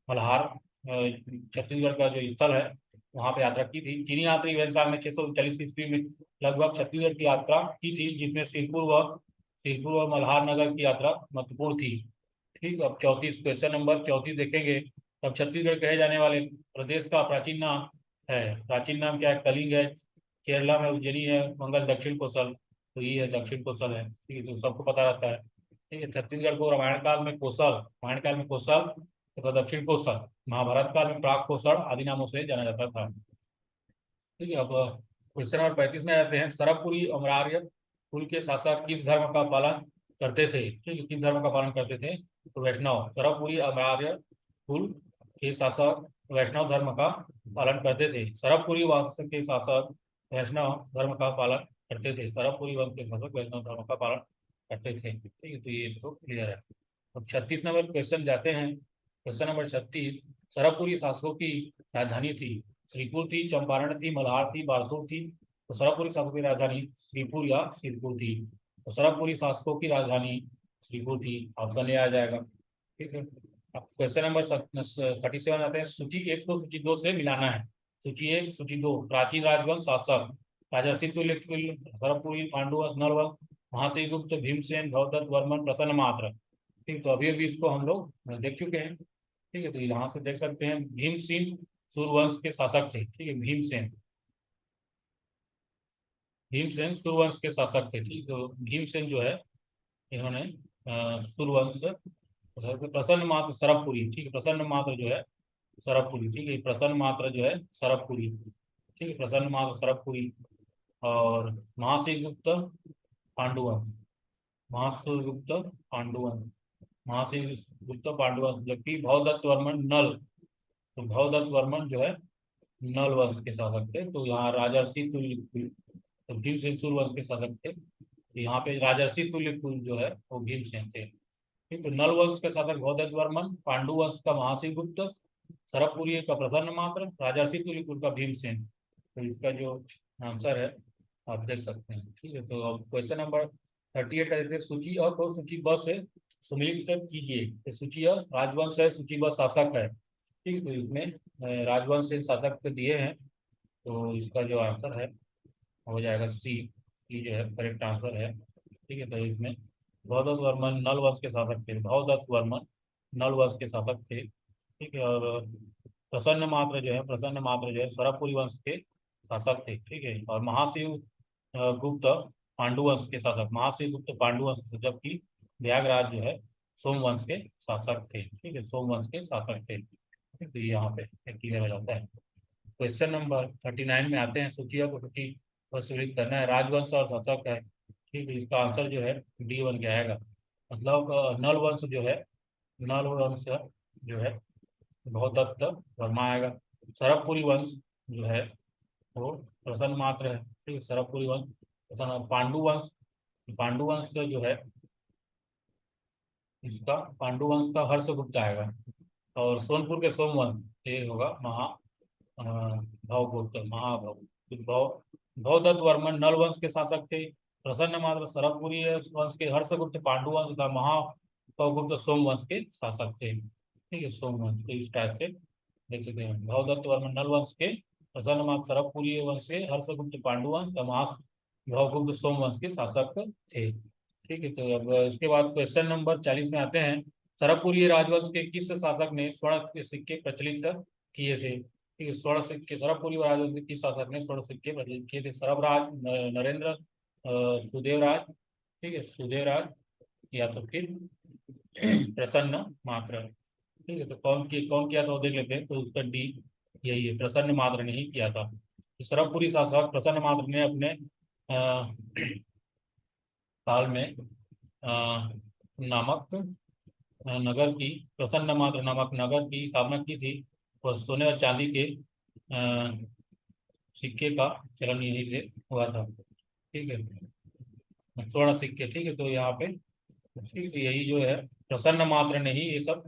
मल्हार छत्तीसगढ़ का जो स्थल है वहाँ पे यात्रा की थी। चीनी यात्री वेनसांग ने 640 ईस्वी में लगभग छत्तीसगढ़ की यात्रा की थी, जिसमें सिरपुर व मल्हार नगर की यात्रा महत्वपूर्ण थी। ठीक, अब 34, क्वेश्चन नंबर 34 देखेंगे। अब छत्तीसगढ़ कहे जाने वाले प्रदेश का प्राचीन नाम है, प्राचीन नाम क्या है? कलिंग है, केरला में उज्जैनी है, मंगल, दक्षिण कोसल। तो ये है दक्षिण कोसल है। ठीक है, तो सबको पता रहता है। ठीक है, छत्तीसगढ़ को रामायण काल में कोसल, रामायण काल में कोसल तथा दक्षिण कोसल, महाभारत काल में प्राग कोसल आदि नामों से जाना जाता था। ठीक है, अब क्वेश्चन नंबर 35 में आते हैं। सरभपुरी अमरार्य कुल के शासक किस धर्म का पालन करते थे? ठीक है, किस धर्म का पालन करते थे? तो वैष्णव। सरभपुरी अमरार्य कुल के शासक वैष्णव धर्म का पालन करते थे। सरभपुरी वंश के शासक वैष्णव धर्म का पालन करते थे। सरभपुरी वंश के शासक वैष्णव धर्म का पालन करते थे। ठीक है, तो ये इसको क्लियर है। अब 36 नंबर क्वेश्चन जाते हैं। Question number 36। सरभपुरी शासकों की राजधानी थी? श्रीपुर थी, चंपारण थी, मल्हार थी, बारसूर थी। तो सरभपुरी शासकों की राजधानी श्रीपुर या सिरपुर थी। तो सरभपुरी शासकों की राजधानी श्रीपुर थी। ऑप्शन ए आ जाएगा। ठीक है, अब क्वेश्चन नंबर 37 आते हैं। सूची एक को सूची दो से मिलाना है। सूची एक, सूची दो। प्राचीन राजवंश शासक राजा सिद्धुलिफ्ल, सरभपुरी, पांडु, नलवंश, महासेनगुप्त, भीमसेन, भवदत्त, वर्मन, प्रसन्न मात्र। ठीक, तो अभी अभी इसको हम लोग देख चुके हैं। ठीक है, तो यहाँ से देख सकते हैं भीमसेन सूर्यवंश के शासक थे। ठीक है, भीमसेन। भीमसेन सूर्यवंश के शासक थे। ठीक, तो भीमसेन जो है इन्होंने सूर्यवंश, प्रसन्न मात्र सरबपुरी, ठीक है, प्रसन्न मात्र जो है सरबपुरी, ठीक है, प्रसन्न मात्र जो है सरबपुरी, ठीक है, प्रसन्न मात्र सरबपुरी, और महासेनगुप्त पांडुवंश, महासेनगुप्त पांडुवंश, महासेनगुप्त पांडुवंश, जबकि भवदत्त वर्मन नल, तो भवदत्त वर्मन जो है नल वंश के शासक थे। तो यहाँ राजर्षि तुल्य कुल, तो भीमसेन सूर्य वंश के शासक थे, तो यहाँ पे राजर्षि तुल्य कुल जो है वो भीमसेन थे। ठीक, तो नल वंश के शासक भवदत्त वर्मन, पांडु वंश का महासेनगुप्त, सरबपुरी का प्रसन्न मात्र, राजर्षि तुल्य कुल का भीमसेन। तो इसका जो आंसर है आप देख सकते हैं। ठीक है, तो अब क्वेश्चन नंबर 38 का देते हैं। सूची अ को सूची ब से सुमिलित कीजिए। तो सूची अ राजवंश है, सूची ब शासक है। ठीक, तो इसमें राजवंश से शासक के दिए हैं, तो इसका जो आंसर है हो जाएगा सी, सी जो है करेक्ट आंसर है। ठीक है, तो इसमें भवदत्त वर्मन नल वंश के शासक थे, भवदत्त वर्मन नल वंश के शासक थे। ठीक है, और प्रसन्न मात्र जो है, प्रसन्न मात्र जो है सरबपुरी वंश के शासक थे। ठीक है, और महाशिव गुप्त पांडुवंश के शासक, महाशिव गुप्त पांडुवंश के, जबकि प्रयागराज जो है सोमवंश के शासक थे। ठीक है, सोमवंश के शासक थे। ठीक, तो ये यहाँ पे क्लियर हो जाता है। क्वेश्चन नंबर 39 में आते हैं। सूचियों को सूची पर सुलित करना है, राजवंश और शासक है। ठीक है, इसका आंसर जो है डी बन के आएगा। मतलब नल वंश जो है, नल वंश जो है भौदत्त वर्मा आएगा। सरबपुरी वंश जो है वो प्रसन्न मात्र है। ठीक है, सरबपुरी वंश प्रसन्न। पांडु वंश, पांडु वंश जो है इसका, पांडु वंश का हर्षगुप्त आएगा। और सोनपुर के सोमवंश ये होगा महा भवगुप्त, महाभव, भव, भवदत्त वर्मन नल वंश के शासक थे। प्रसन्न मात्र सरबपुरी वंश के, हर्षगुप्त पांडु वंश का, महाभवगुप्त सोम वंश के शासक थे। ठीक है, सोम वंश, तो इस टाइप से देख सकते हैं। भवदत्त वर्मन नल वंश के, प्रसन्न मात्र सरबपुरी वंश के, हर्षगुप्त पांडु वंश और महाभवगुप्त सोम वंश के शासक थे। ठीक है, तो अब इसके बाद क्वेश्चन नंबर 40 में आते हैं। सरबपुरी राजवंश के किस शासक ने स्वर्ण के सिक्के प्रचलित किए थे? ठीक है, स्वर्ण सिक्के, सरबपुरी राजवंश के किस शासक ने स्वर्ण सिक्के प्रचलित किए थे? सरबराज, नरेंद्र, सुदेवराज, ठीक है, सुदेवराज, या तो फिर प्रसन्न मात्र। ठीक है, तो कौन किया था वो देख लेते हैं। तो उसका डी यही है, प्रसन्न मात्र ने ही किया था। तो सरबपुरी शासक प्रसन्न मात्र ने अपने काल में नामक नगर की, प्रसन्न मात्र नामक नगर की स्थापना की थी, और सोने और चांदी के सिक्के का चलन यहीं से हुआ था। ठीक है, स्वर्ण सिक्के। ठीक है, तो यहाँ पे ठीक है, यही जो है प्रसन्न मात्र ने ही ये सब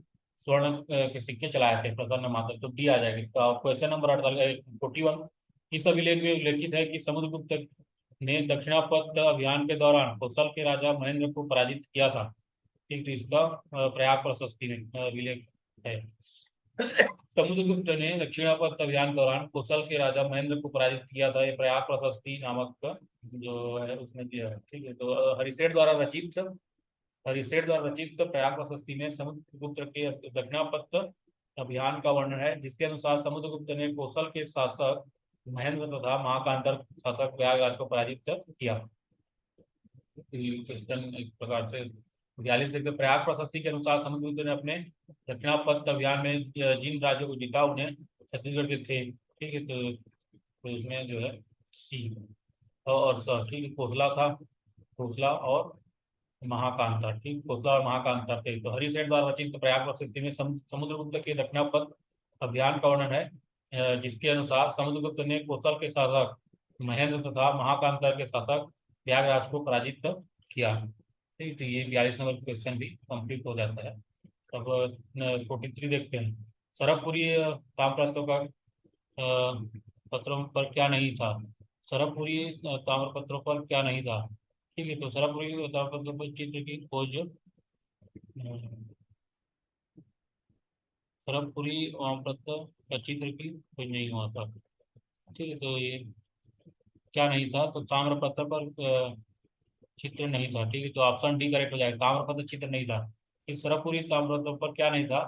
स्वर्ण के सिक्के चलाए थे, प्रसन्न मात्र, तो डी आ जाएगा। तो क्वेश्चन नंबर 41, इस अभिलेख में उल्लेखित है कि समुद्रगुप्त ने दक्षिणापथ अभियान के दौरान कौशल के राजा महेंद्र को पराजित किया था। ठीक, तो इसका प्रयाग प्रशस्ति में अभिलेख है। समुद्रगुप्त ने दक्षिणापथ अभियान के दौरान कौशल के राजा महेंद्र को पराजित किया था, ये प्रयाग प्रशस्ति नामक जो है उसमें दिया है। ठीक है, तो हरिसेठ द्वारा रचित प्रयाग प्रशस्ति में समुद्रगुप्त के दक्षिणापथ अभियान का वर्णन है, जिसके अनुसार समुद्रगुप्त ने कौशल के शासक महेंद्र तथा महाकांतर शासक प्रयागराज को पराजित किया। क्वेश्चन इस प्रकार से 42 देखते, प्रयाग प्रशस्ति के अनुसार समुद्रगुप्त ने अपने दक्षिणापथ अभियान में जिन राज्यों को जीता उन्हें छत्तीसगढ़ के थे। ठीक है, तो इसमें जो है सी और स, ठीक है, कोसला था, कोसला और महाकांता। ठीक, कोसला और महाकांता थे। तो हरिसेठ द्वारा रचित प्रयाग प्रशस्ति में समुद्रगुप्त के दक्षिणापथ अभियान का वर्णन है, जिसके अनुसार समुद्रगुप्त ने कौशल के शासक महेंद्र तथा महाकांता के शासक प्रयागराज को पराजित किया। ठीक, तो ये 42 नंबर क्वेश्चन भी कंप्लीट हो जाता है। अब 43 देखते हैं। सरबपुरी ताम्रपत्रों का पत्रों पर क्या नहीं था? सरबपुरी ताम्रपत्रों पर क्या नहीं था? ठीक है, तो सरबपुरी ताम्रपत्रों पर चित्र की खोज, सरबपुरी ताम्रपत्र का चित्र की खोज नहीं हुआ था। ठीक है, तो ये क्या नहीं था? तो ताम्रपत्र पर चित्र नहीं था। ठीक है, तो ऑप्शन डी करेक्ट हो जाएगा, ताम्रपत्र चित्र नहीं था। इस सरबपुरी ताम्रपत्र पर क्या नहीं था?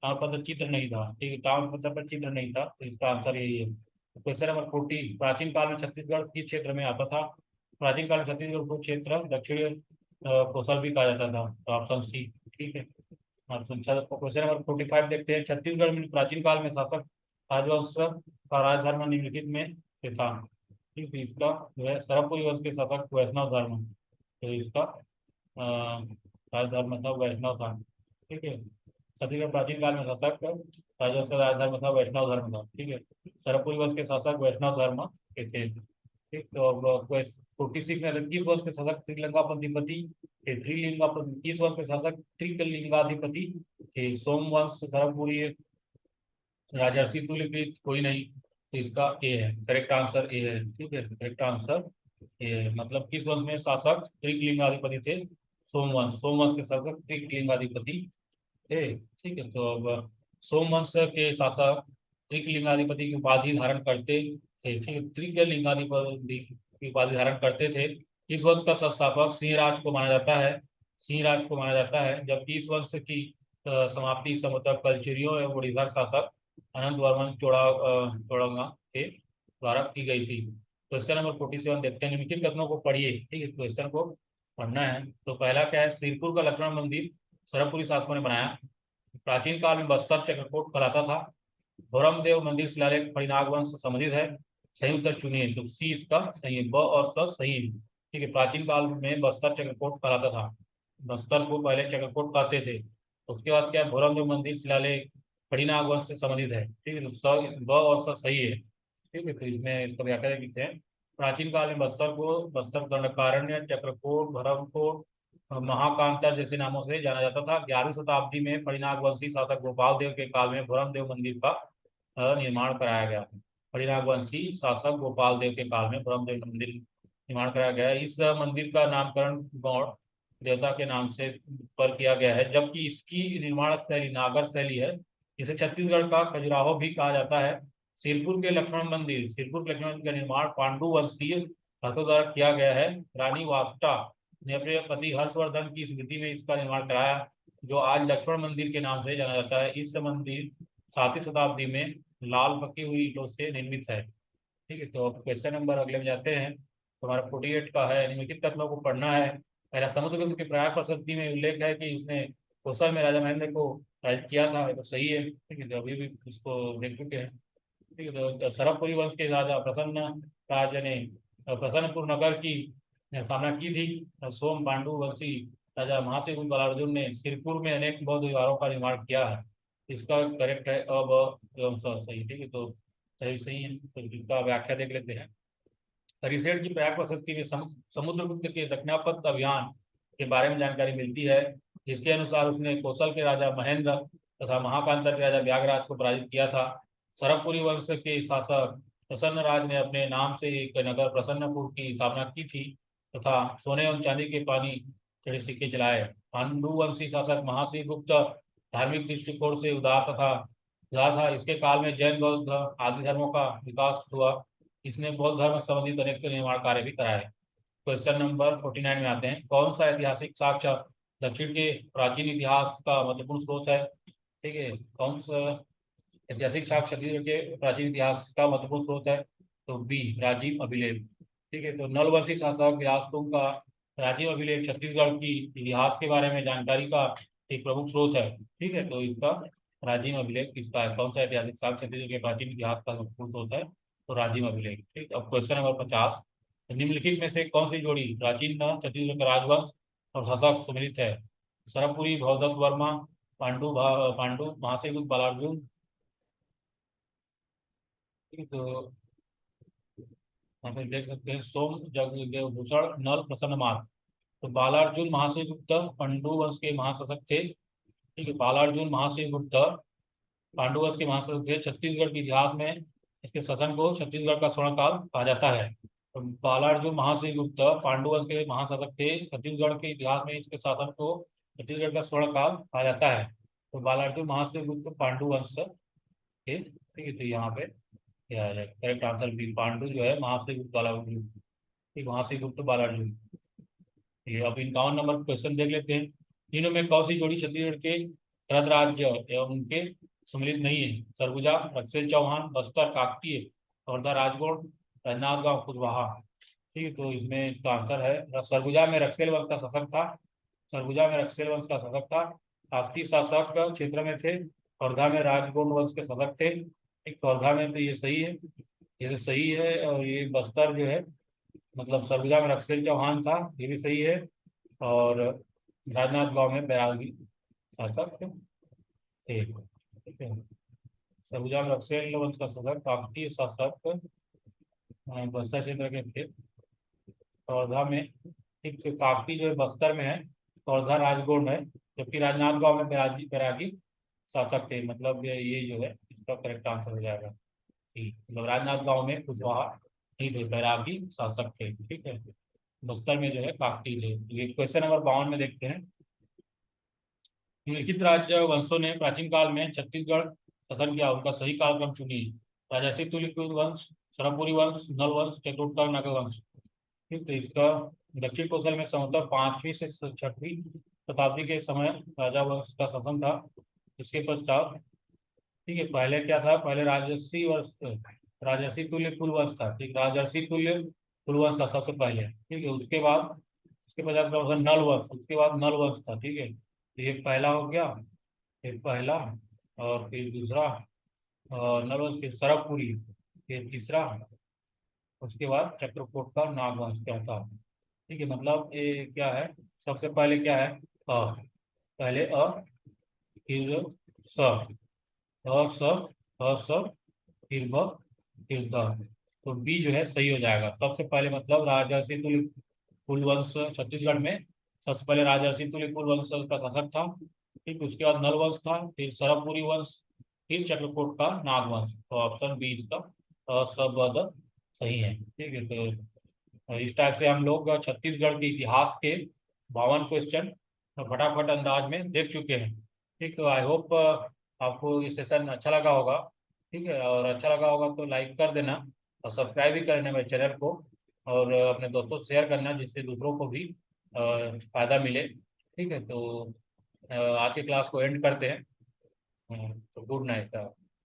ताम्रपत्र चित्र नहीं था। ठीक है, ताम्रपत्र पर चित्र नहीं था, तो इसका आंसर यही है। क्वेश्चन नंबर 40, प्राचीन काल में छत्तीसगढ़ किस क्षेत्र में आता था? प्राचीन काल में छत्तीसगढ़ को क्षेत्र दक्षिण कोसल भी कहा जाता था। तो ऑप्शन सी ठीक है। क्वेश्चन नंबर 45 देखते हैं। छत्तीसगढ़ में प्राचीन काल में शासक राजवंश का राजधर्म निम्नलिखित में से था। ठीक है, इसका जो है सरपुरी वंश के शासक वैष्णव धर्म, तो इसका राजधर्म था वैष्णव था। ठीक है, छत्तीसगढ़ प्राचीन काल में शासक राजवंश का राजधर्म था वैष्णव धर्म था। ठीक है, सरपुरी वंश के शासक वैष्णव धर्म के थे। ठीक, तो अब 46 में किस वंश के शासक त्रिलिंगाधिपति थे? त्रिलिंगापति किस वंश के शासक त्रिलिंगाधिपति थे? सोमवंश, सरपुरी, राजर्षि तुल्यकृत, कोई नहीं। तो इसका ए है, करेक्ट आंसर ए है। ठीक है, करेक्ट आंसर ए है। मतलब किस वंश में शासक त्रिलिंगाधिपति थे? सोमवंश, सोमवंश के शासक त्रिलिंगाधिपति थे। ठीक है, तो अब सोमवंश के शासक त्रिलिंगाधिपति की उपाधि धारण करते थे। ठीक है, त्रिलिंगाधिपति की उपाधि धारण करते थे। इस वंश का संस्थापक सिंहराज को माना जाता है, सिंहराज को माना जाता है। जबकि इस वंश की समाप्ति संभवतः कलचुरियों एवं उड़ीसा शासक अनंत वर्मन चोड़ंगा के द्वारा की गई थी। क्वेश्चन नंबर 47 देखते हैं। निम्नलिखित कथनों को पढ़िए। ठीक है, क्वेश्चन को पढ़ना है। तो पहला क्या है? श्रीपुर का लक्ष्मण मंदिर सरपुरी शासकों ने बनाया। प्राचीन काल में बस्तर चक्रकोट कहलाता था। भोरमदेव मंदिर शिलालेख फणिनाग वंश से संबंधित है। सही उत्तर चुनिए। तो सी इसका सही है, ब और स सही है। ठीक है, प्राचीन काल में बस्तर चक्रकोट कहलाता था। बस्तर को पहले चक्रकोट कहते थे। तो उसके बाद क्या? भोरमदेव मंदिर शिलालेख फणिनाग वंश से संबंधित है। ठीक है, तो स ब और स सही है। ठीक है, तो इसमें इसका व्याख्या लिखते हैं। प्राचीन काल में बस्तर को बस्तर दंडकारण्य, चक्रकोट, भरमकोट, महाकांतर जैसे नामों से जाना जाता था। 11वीं शताब्दी में फणिनाग वंशी शासक गोपाल देव के काल में भोरमदेव मंदिर का निर्माण कराया गया। फणिनाग वंशी शासक गोपाल देव के काल में भोरमदेव मंदिर निर्माण कराया गया है। इस मंदिर का नामकरण गौड़ देवता के नाम से पर किया गया है। जबकि इसकी निर्माण शैली नागर शैली है। इसे छत्तीसगढ़ का खजुराहो भी कहा जाता है। सिरपुर के लक्ष्मण मंदिर, सिरपुर के लक्ष्मण मंदिर का निर्माण पांडु वंशीय शासकों द्वारा किया गया है। रानी वास्टा ने अपने पति हर्षवर्धन की स्मृति में इसका निर्माण कराया, जो आज लक्ष्मण मंदिर के नाम से जाना जाता है। इस मंदिर 7वीं शताब्दी में लाल पकी हुई ईंटों से निर्मित है। ठीक है, तो अब क्वेश्चन नंबर अगले में जाते हैं। तो हमारा 48 का है। निम्नलिखित कथनों को पढ़ना है। पहला, समुद्रगुप्त के प्रयाग प्रशस्ति में उल्लेख है कि उसने कौशल में राजा महेंद्र को पराजित किया था। ये तो सही है। ठीक है, तो अभी भी इसको देख चुके हैं। ठीक है, तो सरबपुरी वंश के राजा प्रसन्न राज ने प्रसन्नपुर नगर की स्थापना की थी। सोम पांडु वंशी राजा महासेन बलार्जुन ने सिरपुर में अनेक बौद्ध विहारों का निर्माण किया है। इसका करेक्ट है अब एवं सही। ठीक है, तो सही सही है। तो इसका व्याख्या देख लेते हैं। हरिशेठ की प्रयाग प्रशस्ति में समुद्रगुप्त के दक्षिणापथ अभियान के बारे में जानकारी मिलती है, जिसके अनुसार उसने कौशल के राजा महेंद्र तथा महाकांतर के राजा व्यागराज को पराजित किया था। सरबपुरी वंश के शासक प्रसन्नराज ने अपने नाम से एक नगर प्रसन्नपुर की स्थापना की थी तथा सोने एवं चांदी के पानी चढ़े सिक्के चलाए। पांडुवंशी शासक महाश्री गुप्त धार्मिक दृष्टिकोण से उदार था। इसके काल में जैन बौद्ध आदि धर्मों का विकास हुआ। इसने बौद्ध धर्म से संबंधित अनेक निर्माण कार्य भी कराए। क्वेश्चन नंबर 49 में आते हैं। कौन सा ऐतिहासिक साक्ष्य दक्षिण के प्राचीन इतिहास का महत्वपूर्ण स्रोत है? ठीक है, कौन सा ऐतिहासिक साक्ष्य छत्तीसगढ़ के प्राचीन इतिहास का महत्वपूर्ण स्रोत है? तो बी, राजीव अभिलेख। ठीक है, तो नलवंशी शासक विलासतुंग का राजीव अभिलेख छत्तीसगढ़ की इतिहास के बारे में जानकारी का एक प्रमुख स्रोत है। ठीक है, तो इसका राजीव अभिलेख किसका है? कौन सा ऐतिहासिक साक्ष्य छत्तीसगढ़ के प्राचीन इतिहास का महत्वपूर्ण स्रोत है? तो राजीव अभिलेख। ठीक, अब क्वेश्चन नंबर 50। निम्नलिखित में से कौन सी जोड़ी प्राचीन छत्तीसगढ़ का राजवंश और शासक सुमिलित है? सरबपुरी भवदत्त वर्मा, पांडु महासेन बालार्जुन। ठीक है, तो यहाँ पे देख सकते हैं सोम जगदेव भूषण नल प्रसन्न मार्ग। तो बालार्जुन महासेन गुप्त पांडु वंश के महाशासक थे। ठीक है, बालार्जुन महासेन गुप्त पांडु वंश के महाशासक थे। छत्तीसगढ़ के इतिहास में इसके शासन को छत्तीसगढ़ का स्वर्णकाल कहा जाता है। तो बालार्जुन महासेन गुप्त पांडु वंश के महाशासक थे। छत्तीसगढ़ के इतिहास में इसके शासन को छत्तीसगढ़ का स्वर्णकाल कहा जाता है। तो बालार्जुन महासेन गुप्त पांडु वंश के। ठीक है, तो यहाँ पे क्या है करेक्ट आंसर बी, पांडु जो है महाश्री गुप्त बालार्जुन। ठीक, महाश्री गुप्त बालार्जुन। ये अब 51 नंबर क्वेश्चन देख लेते हैं। तीनों में कौन सी जोड़ी छत्तीसगढ़ के रथ राज्य एवं उनके सम्मिलित नहीं है? सरगुजा, रक्सेल चौहान, बस्तर काकतीय, वर्धा राजगोड़, राजनांदगांव कुशवाहा। ठीक है, तो इसमें इसका आंसर है सरगुजा में रक्सेल वंश का शासक था। सरगुजा में रक्सेल वंश का शासक था। काकती शासक क्षेत्र में थे। खौरधा में राजगोंड वंश के शासक थे। एक खौरधा में, तो ये सही है, ये तो सही है। और ये बस्तर जो है, मतलब सरगुजा में रक्सेल चौहान था, ये भी सही है। और राजनांद गांव में बैरागी शासक थे। ठीक है। सरगुजा में रक्सेल वंश का शासक काकतीय शासक बस्तर क्षेत्र के थे। खौरधा में, ठीक, तो काकती जो है बस्तर में है, खौरधा राजगोंड है, जबकि राजनांदगांव में बैरागी बैरागी शासक थे। मतलब ये जो है इसका करेक्ट आंसर हो जाएगा। ठीक, मतलब राजनांदगांव में कुशवाहा नहीं थे, बैरागी शासक थे। ठीक है, बस्तर में जो है काकती थे। ये क्वेश्चन नंबर 52 में देखते हैं। निम्नलिखित राज्य वंशों ने प्राचीन काल में छत्तीसगढ़ शासन किया, उनका सही कालक्रम चुनिए। राजर्षि तुलिकुल वंश, सरमपुरी वंश, नल वंश, चतुर्थक नागर वंश। ठीक, तो इसका दक्षिण कौशल में संभवतः 5वीं से 6वीं शताब्दी के समय राजा वंश का शासन था। इसके पश्चात, ठीक है, पहले क्या था, पहले राजर्षि वंश, राजर्षि तुल्य कुलवंश था। ठीक, राजर्षि तुल्य कुलवंश था सबसे पहले। ठीक है, उसके बाद, इसके पश्चात क्या होता है, नल वंश, उसके बाद नल वंश था। ठीक है, तो ये पहला हो गया, फिर पहला, और फिर दूसरा, और नल वंश, फिर सरकपुरी, फिर तीसरा, उसके बाद चक्रकोट का नागवंश क्या था। ठीक है, मतलब ये क्या है, सबसे पहले क्या है, पहले फिर स, स, फिर ब, फिर द। तो बी जो है सही हो जाएगा। सबसे पहले मतलब राजर्षि तुल्य कुलवंश छत्तीसगढ़ में, सबसे पहले राजर्षि तुल्य कुलवंश का शासक था। ठीक, उसके बाद नल वंश था, फिर सरमपुरी वंश, फिर चक्रकोट का नागवंश। तो ऑप्शन बी इसका सब सही है। ठीक है, तो इस टाइप से हम लोग छत्तीसगढ़ के इतिहास के 52 क्वेश्चन फटाफट अंदाज में देख चुके हैं। ठीक, तो आई होप आपको ये सेशन अच्छा लगा होगा। ठीक है, और अच्छा लगा होगा तो लाइक कर देना, और सब्सक्राइब भी करना मेरे चैनल को, और अपने दोस्तों से शेयर करना, जिससे दूसरों को भी फायदा मिले। ठीक है, तो आज की क्लास को एंड करते हैं। तो गुड नाइट।